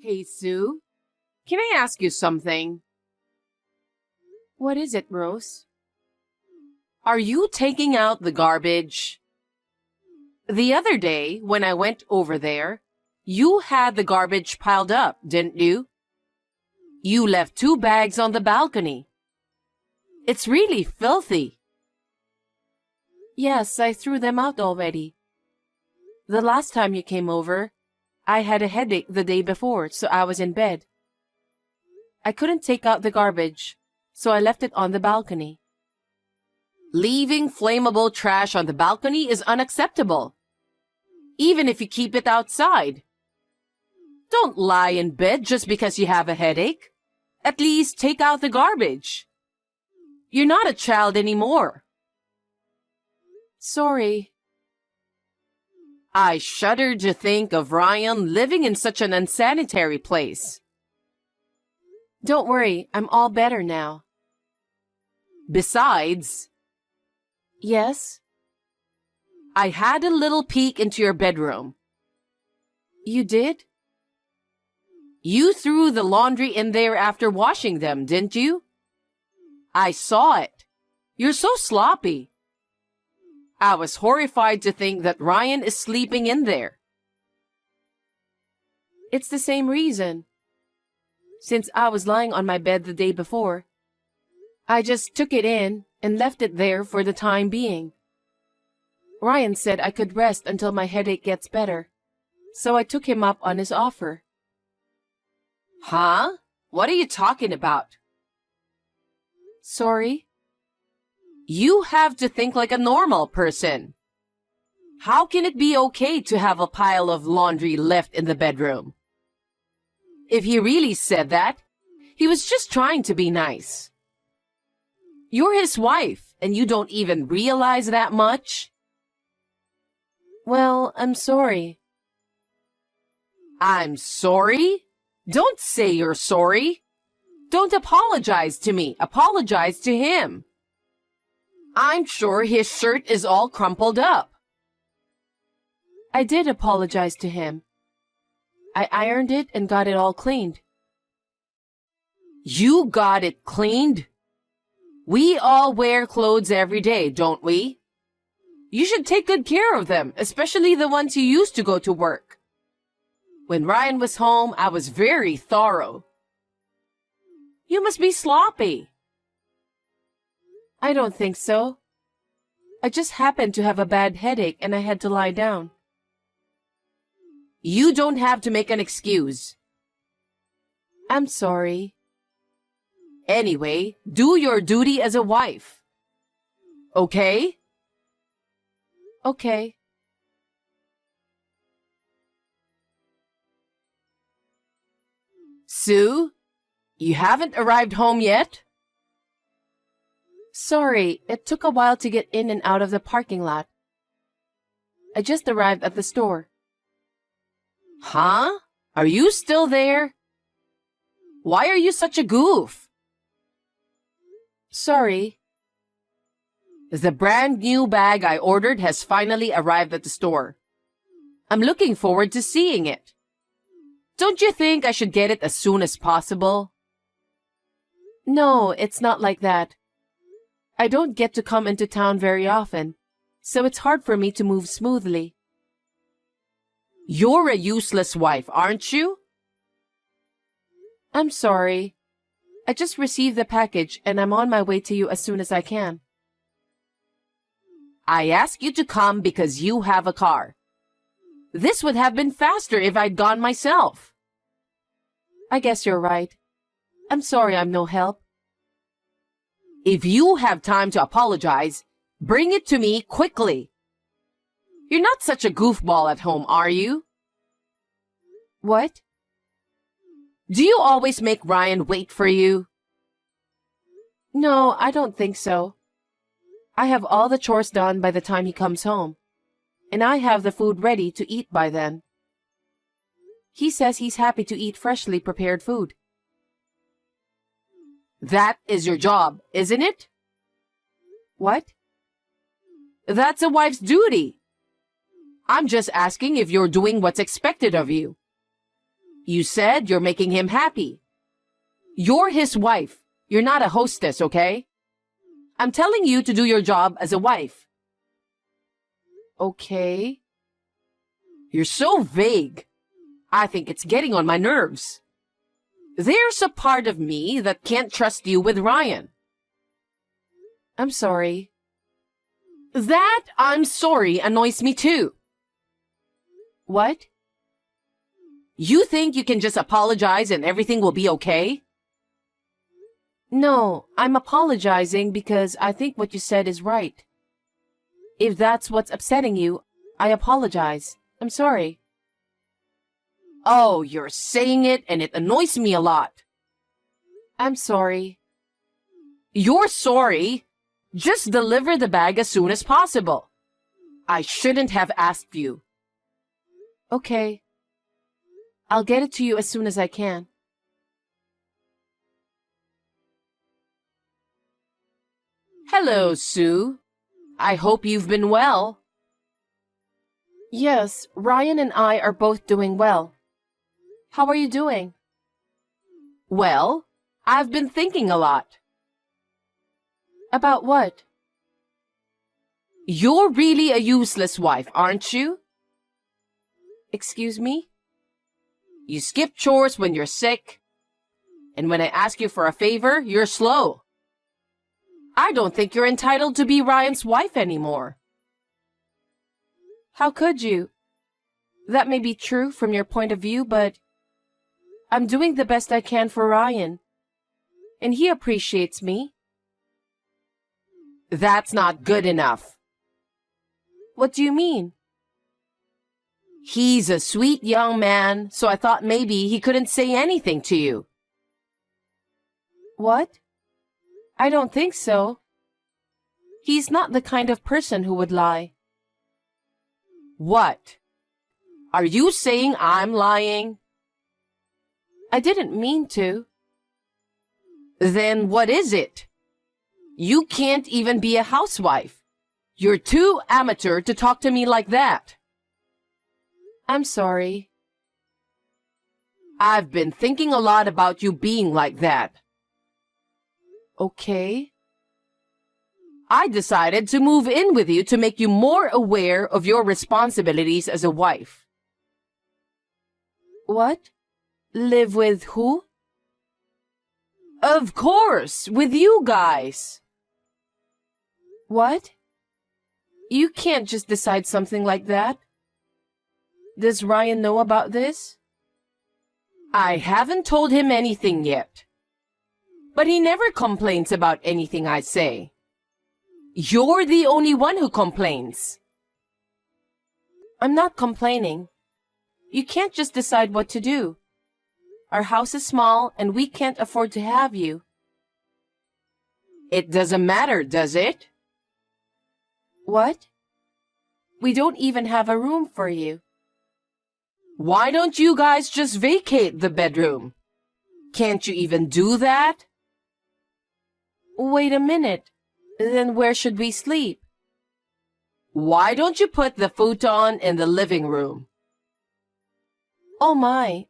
Hey, Sue, can I ask you something? What is it, Rose? Are you taking out the garbage? The other day, when I went over there, you had the garbage piled up, didn't you? You left 2 bags on the balcony. It's really filthy. Yes, I threw them out already. The last time you came over, I had a headache the day before, so I was in bed. I couldn't take out the garbage, so I left it on the balcony. Leaving flammable trash on the balcony is unacceptable, even if you keep it outside. Don't lie in bed just because you have a headache. At least take out the garbage. You're not a child anymore. Sorry. I shudder to think of Ryan living in such an unsanitary place. Don't worry, I'm all better now. Besides, Yes? I had a little peek into your bedroom. You did? You threw the laundry in there after washing them, didn't you? I saw it. You're so sloppy. I was horrified to think that Ryan is sleeping in there. It's the same reason. Since I was lying on my bed the day before, I just took it in and left it there for the time being. Ryan said I could rest until my headache gets better, so I took him up on his offer. Huh? What are you talking about? Sorry? You have to think like a normal person. How can it be okay to have a pile of laundry left in the bedroom? If he really said that, he was just trying to be nice. You're his wife, and you don't even realize that much? Well, I'm sorry. I'm sorry? Don't say you're sorry. Don't apologize to me. Apologize to him. I'm sure his shirt is all crumpled up. I did apologize to him. I ironed it and got it all cleaned. You got it cleaned? We all wear clothes every day, don't we? You should take good care of them, especially the ones you used to go to work. When Ryan was home, I was very thorough. You must be sloppy. I don't think so. I just happened to have a bad headache and I had to lie down. You don't have to make an excuse. I'm sorry. Anyway, do your duty as a wife. Okay? Okay. Sue, you haven't arrived home yet? Sorry, it took a while to get in and out of the parking lot. I just arrived at the store. Huh? Are you still there? Why are you such a goof? Sorry. The brand new bag I ordered has finally arrived at the store. I'm looking forward to seeing it. Don't you think I should get it as soon as possible? No, it's not like that. I don't get to come into town very often, so it's hard for me to move smoothly. You're a useless wife, aren't you? I'm sorry. I just received the package and I'm on my way to you as soon as I can. I asked you to come because you have a car. This would have been faster if I'd gone myself. I guess you're right. I'm sorry I'm no help. If you have time to apologize, bring it to me quickly. You're not such a goofball at home, are you? What? Do you always make Ryan wait for you? No, I don't think so. I have all the chores done by the time he comes home, and I have the food ready to eat by then. He says he's happy to eat freshly prepared food. That is your job, isn't it? What? That's a wife's duty. I'm just asking if you're doing what's expected of you. You said you're making him happy. You're his wife. You're not a hostess, okay? I'm telling you to do your job as a wife. Okay. You're so vague. I think it's getting on my nerves. There's a part of me that can't trust you with Ryan. I'm sorry. That "I'm sorry" annoys me too. What? You think you can just apologize and everything will be okay? No, I'm apologizing because I think what you said is right. If that's what's upsetting you, I apologize. I'm sorry. Oh, you're saying it and it annoys me a lot. I'm sorry. You're sorry? Just deliver the bag as soon as possible. I shouldn't have asked you. Okay. I'll get it to you as soon as I can. Hello, Sue. I hope you've been well. Yes, Ryan and I are both doing well. How are you doing? Well, I've been thinking a lot. About what? You're really a useless wife, aren't you? Excuse me? You skip chores when you're sick. And when I ask you for a favor, you're slow. I don't think you're entitled to be Ryan's wife anymore. How could you? That may be true from your point of view, but I'm doing the best I can for Ryan. And he appreciates me. That's not good enough. What do you mean? He's a sweet young man, so I thought maybe he couldn't say anything to you. What? I don't think so. He's not the kind of person who would lie. What? Are you saying I'm lying? I didn't mean to. Then what is it? You can't even be a housewife. You're too amateur to talk to me like that. I'm sorry. I've been thinking a lot about you being like that. Okay. I decided to move in with you to make you more aware of your responsibilities as a wife. What? Live with who? Of course, with you guys. What? You can't just decide something like that. Does Ryan know about this? I haven't told him anything yet. But he never complains about anything I say. You're the only one who complains. I'm not complaining. You can't just decide what to do. Our house is small and we can't afford to have you. It doesn't matter, does it? What? We don't even have a room for you. Why don't you guys just vacate the bedroom? Can't you even do that? Wait a minute. Then where should we sleep? Why don't you put the futon in the living room? Oh my.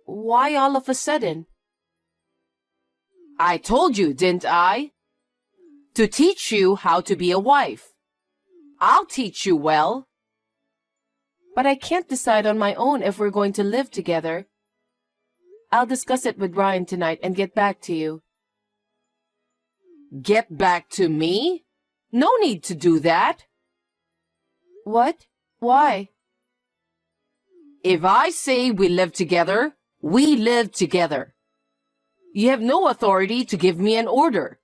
Why all of a sudden? I told you, didn't I? To teach you how to be a wife. I'll teach you well. But I can't decide on my own if we're going to live together. I'll discuss it with Ryan tonight and get back to you. Get back to me? No need to do that. What? Why? If I say we live together, we live together. You have no authority to give me an order.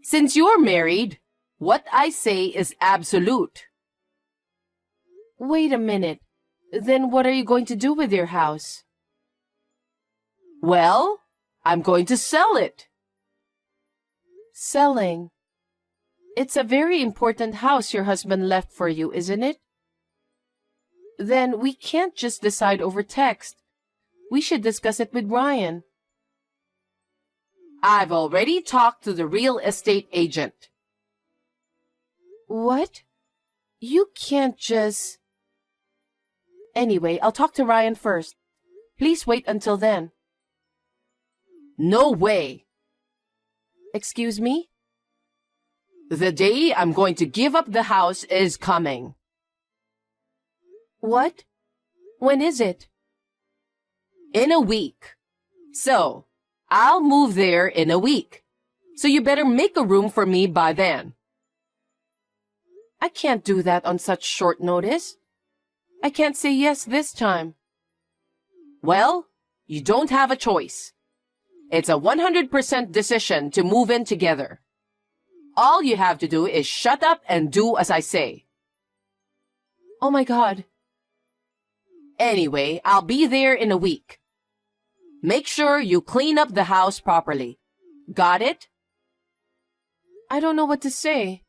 Since you're married, what I say is absolute. Wait a minute. Then what are you going to do with your house? Well, I'm going to sell it. Selling. It's a very important house your husband left for you, isn't it? Then we can't just decide over text. We should discuss it with Ryan. I've already talked to the real estate agent. What? You can't just... Anyway, I'll talk to Ryan first. Please wait until then. No way. Excuse me? The day I'm going to give up the house is coming. What? When is it? In a week. So, I'll move there in a week. So you better make a room for me by then. I can't do that on such short notice. I can't say yes this time. Well, you don't have a choice. It's a 100% decision to move in together. All you have to do is shut up and do as I say. Oh my God. Anyway, I'll be there in a week. Make sure you clean up the house properly. Got it? I don't know what to say.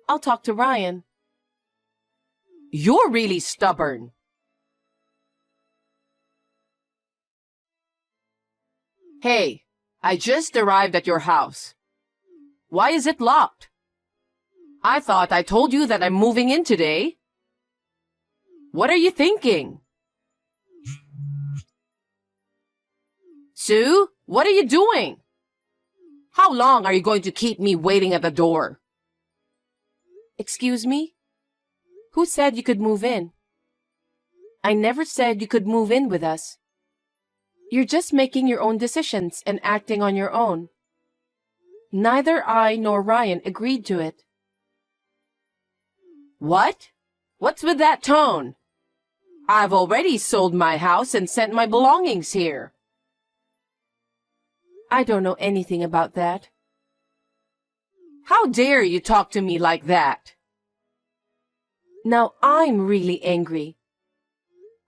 I'll talk to Ryan. You're really stubborn. Hey, I just arrived at your house. Why is it locked? I thought I told you that I'm moving in today. What are you thinking? Sue, what are you doing? How long are you going to keep me waiting at the door? Excuse me? Who said you could move in? I never said you could move in with us. You're just making your own decisions and acting on your own. Neither I nor Ryan agreed to it. What? What's with that tone? I've already sold my house and sent my belongings here. I don't know anything about that. How dare you talk to me like that? Now I'm really angry.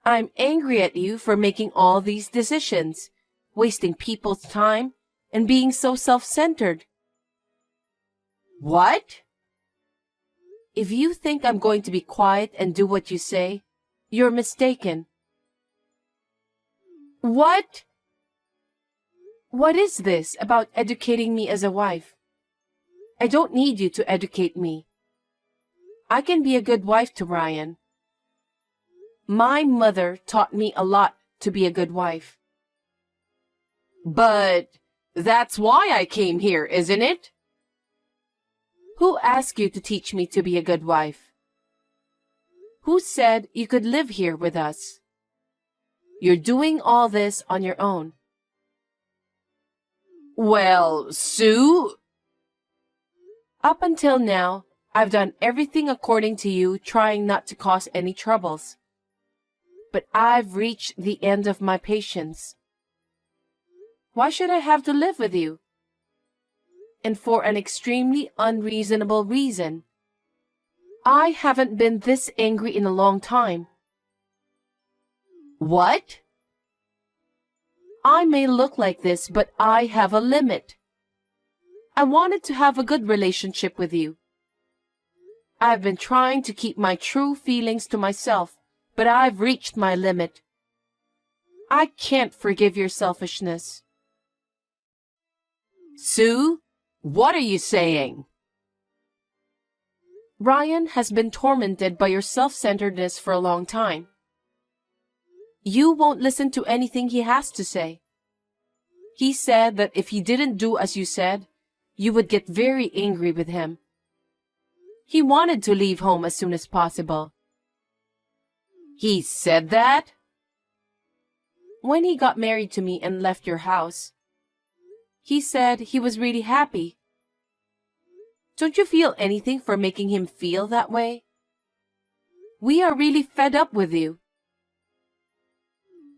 I'm angry at you for making all these decisions, wasting people's time, and being so self-centered. What? If you think I'm going to be quiet and do what you say, you're mistaken. What? What is this about educating me as a wife? I don't need you to educate me. I can be a good wife to Ryan. My mother taught me a lot to be a good wife. But that's why I came here, isn't it? Who asked you to teach me to be a good wife? Who said you could live here with us? You're doing all this on your own. Well, Sue... Up until now, I've done everything according to you, trying not to cause any troubles. But I've reached the end of my patience. Why should I have to live with you? And for an extremely unreasonable reason. I haven't been this angry in a long time. What? I may look like this, but I have a limit. I wanted to have a good relationship with you. I've been trying to keep my true feelings to myself, but I've reached my limit. I can't forgive your selfishness. Sue, what are you saying? Ryan has been tormented by your self-centeredness for a long time. You won't listen to anything he has to say. He said that if he didn't do as you said, you would get very angry with him. He wanted to leave home as soon as possible. He said that? When he got married to me and left your house, he said he was really happy. Don't you feel anything for making him feel that way? We are really fed up with you.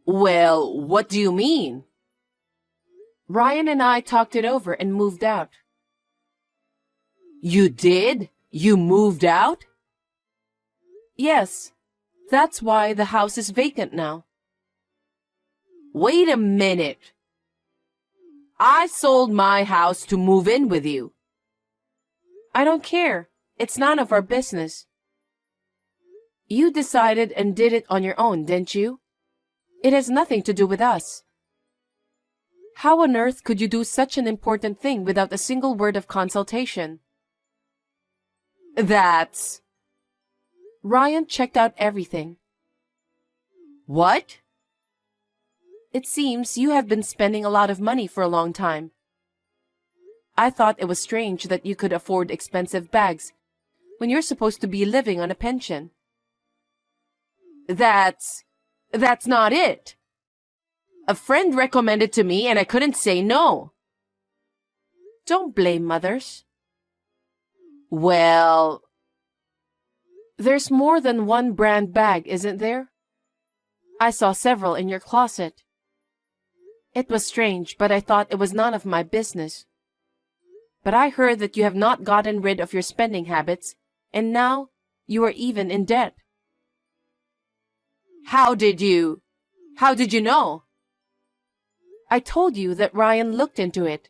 Well, what do you mean? Ryan and I talked it over and moved out. You did? You moved out? Yes, that's why the house is vacant now. Wait a minute. I sold my house to move in with you. I don't care. It's none of our business. You decided and did it on your own, didn't you? It has nothing to do with us. How on earth could you do such an important thing without a single word of consultation? That's... Ryan checked out everything. What? It seems you have been spending a lot of money for a long time. I thought it was strange that you could afford expensive bags when you're supposed to be living on a pension. That's not it. A friend recommended to me and I couldn't say no. Don't blame mothers. Well, there's more than one brand bag, isn't there? I saw several in your closet. It was strange, but I thought it was none of my business. But I heard that you have not gotten rid of your spending habits, and now you are even in debt. How did you know? I told you that Ryan looked into it.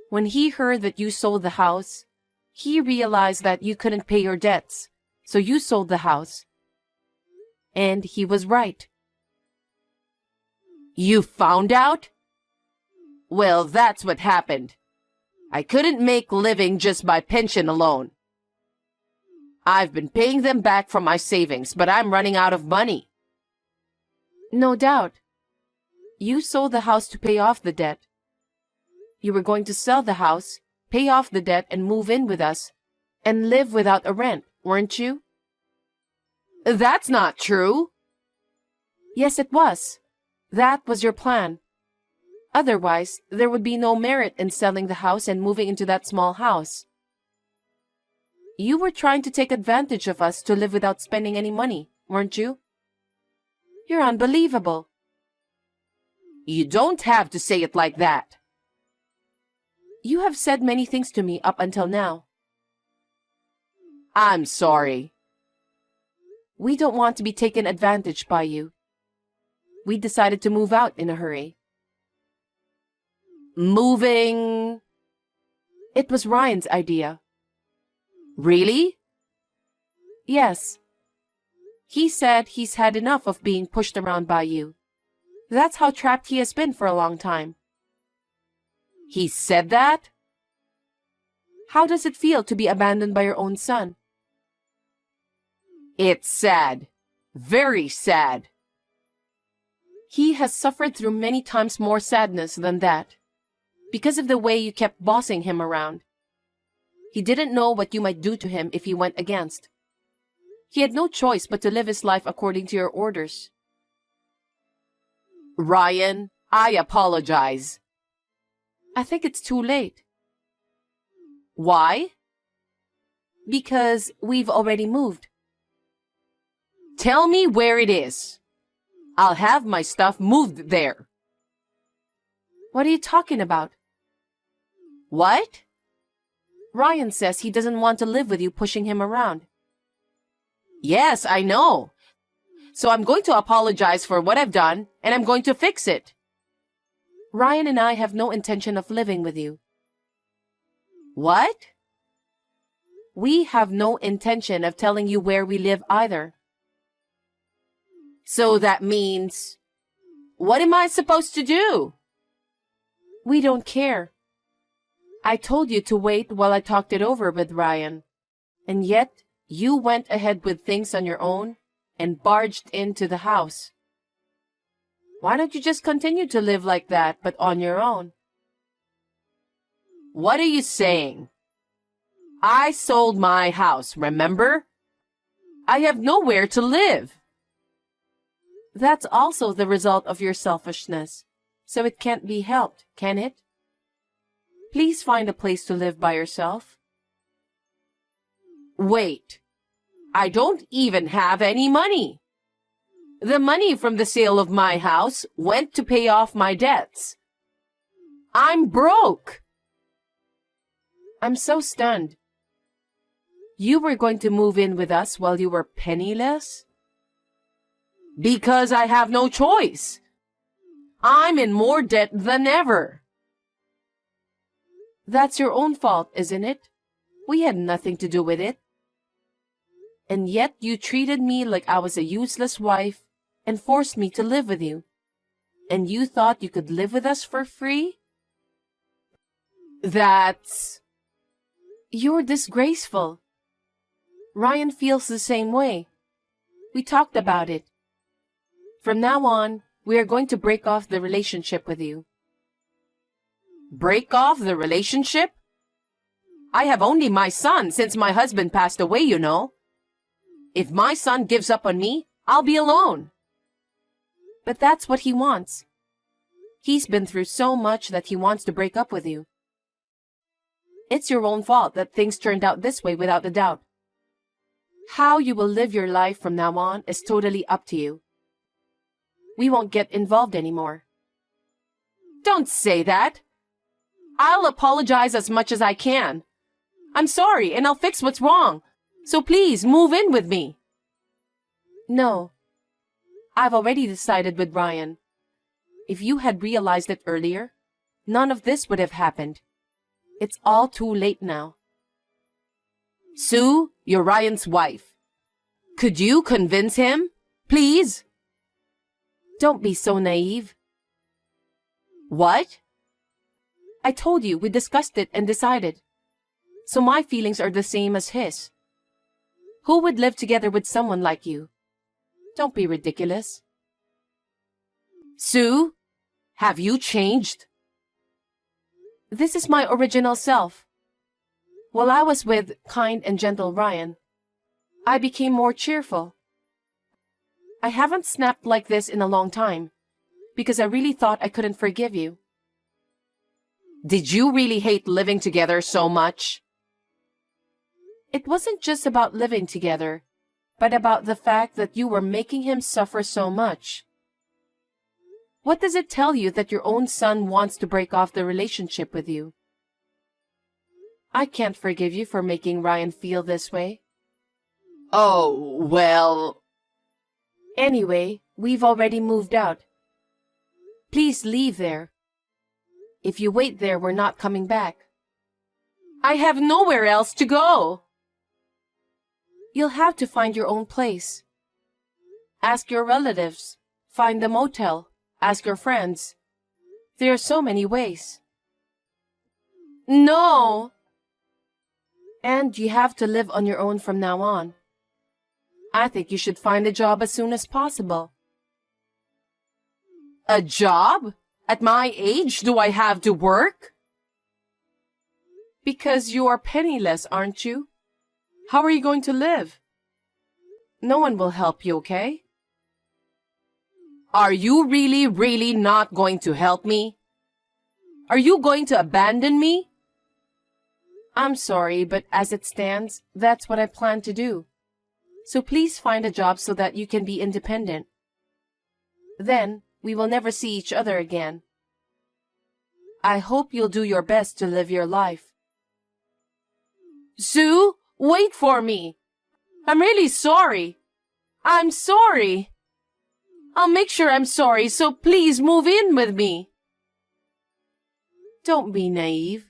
When he heard that you sold the house, he realized that you couldn't pay your debts, so you sold the house. And he was right. You found out? Well, that's what happened. I couldn't make living just by pension alone. I've been paying them back from my savings, but I'm running out of money. No doubt. You sold the house to pay off the debt. You were going to sell the house, pay off the debt, and move in with us, and live without a rent, weren't you? That's not true. Yes, it was. That was your plan. Otherwise, there would be no merit in selling the house and moving into that small house. You were trying to take advantage of us to live without spending any money, weren't you? You're unbelievable. You don't have to say it like that. You have said many things to me up until now. I'm sorry. We don't want to be taken advantage by you. We decided to move out in a hurry. Moving? It was Ryan's idea. Really? Yes. He said he's had enough of being pushed around by you. That's how trapped he has been for a long time. He said that? How does it feel to be abandoned by your own son? It's sad. Very sad. He has suffered through many times more sadness than that, because of the way you kept bossing him around. He didn't know what you might do to him if he went against. He had no choice but to live his life according to your orders. Ryan, I apologize. I think it's too late. Why? Because we've already moved. Tell me where it is. I'll have my stuff moved there. What are you talking about? What? Ryan says he doesn't want to live with you pushing him around. Yes, I know. So I'm going to apologize for what I've done, and I'm going to fix it. Ryan and I have no intention of living with you. What? We have no intention of telling you where we live either. So that means, what am I supposed to do? We don't care. I told you to wait while I talked it over with Ryan, and yet you went ahead with things on your own and barged into the house. Why don't you just continue to live like that, but on your own? What are you saying? I sold my house, remember? I have nowhere to live. That's also the result of your selfishness, so it can't be helped, can it? Please find a place to live by yourself. Wait, I don't even have any money. The money from the sale of my house went to pay off my debts. I'm broke. I'm so stunned. You were going to move in with us while you were penniless? Because I have no choice. I'm in more debt than ever. That's your own fault, isn't it? We had nothing to do with it. And yet you treated me like I was a useless wife and forced me to live with you. And you thought you could live with us for free? That's... You're disgraceful. Ryan feels the same way. We talked about it. From now on, We are going to break off the relationship with you. Break off the relationship? I have only my son since my husband passed away, you know. If my son gives up on me, I'll be alone. But that's what he wants. He's been through so much that he wants to break up with you. It's your own fault that things turned out this way without a doubt. How you will live your life from now on is totally up to you. We won't get involved anymore. Don't say that. I'll apologize as much as I can. I'm sorry and I'll fix what's wrong. So please move in with me. No. I've already decided with Ryan. If you had realized it earlier, none of this would have happened. It's all too late now. Sue, you're Ryan's wife. Could you convince him? Please? Don't be so naive. What? I told you we discussed it and decided. So my feelings are the same as his. Who would live together with someone like you? Don't be ridiculous. Sue, have you changed? This is my original self. While I was with kind and gentle Ryan, I became more cheerful. I haven't snapped like this in a long time, because I really thought I couldn't forgive you. Did you really hate living together so much? It wasn't just about living together, but about the fact that you were making him suffer so much. What does it tell you that your own son wants to break off the relationship with you? I can't forgive you for making Ryan feel this way. Oh, well... Anyway, we've already moved out. Please leave there. If you wait there, we're not coming back. I have nowhere else to go. You'll have to find your own place. Ask your relatives. Find a motel. Ask your friends. There are so many ways. No. And you have to live on your own from now on. I think you should find a job as soon as possible. A job? At my age, do I have to work? Because you are penniless, aren't you? How are you going to live? No one will help you, okay? Are you really not going to help me? Are you going to abandon me? I'm sorry, but as it stands, that's what I plan to do. So please find a job so that you can be independent. Then, we will never see each other again. I hope you'll do your best to live your life. Sue, wait for me. I'm really sorry. I'm sorry. I'll make sure I'm sorry, so please move in with me. Don't be naive.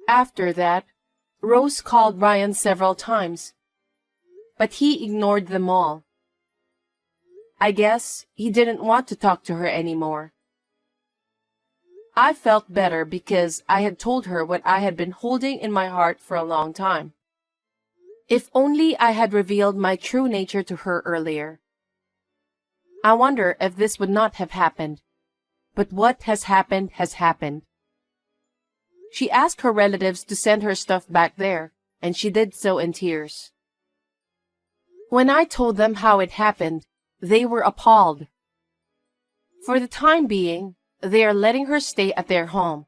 After that, Rose called Ryan several times, but he ignored them all. I guess he didn't want to talk to her anymore. I felt better because I had told her what I had been holding in my heart for a long time. If only I had revealed my true nature to her earlier. I wonder if this would not have happened. But what has happened has happened. She asked her relatives to send her stuff back there, and she did so in tears. When I told them how it happened, they were appalled. For the time being, they are letting her stay at their home.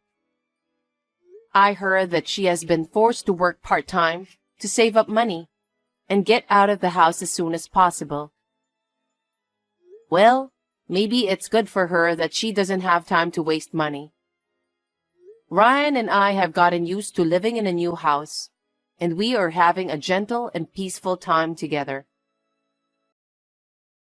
I heard that she has been forced to work part-time to save up money and get out of the house as soon as possible. Well, maybe it's good for her that she doesn't have time to waste money. Ryan and I have gotten used to living in a new house, and we are having a gentle and peaceful time together.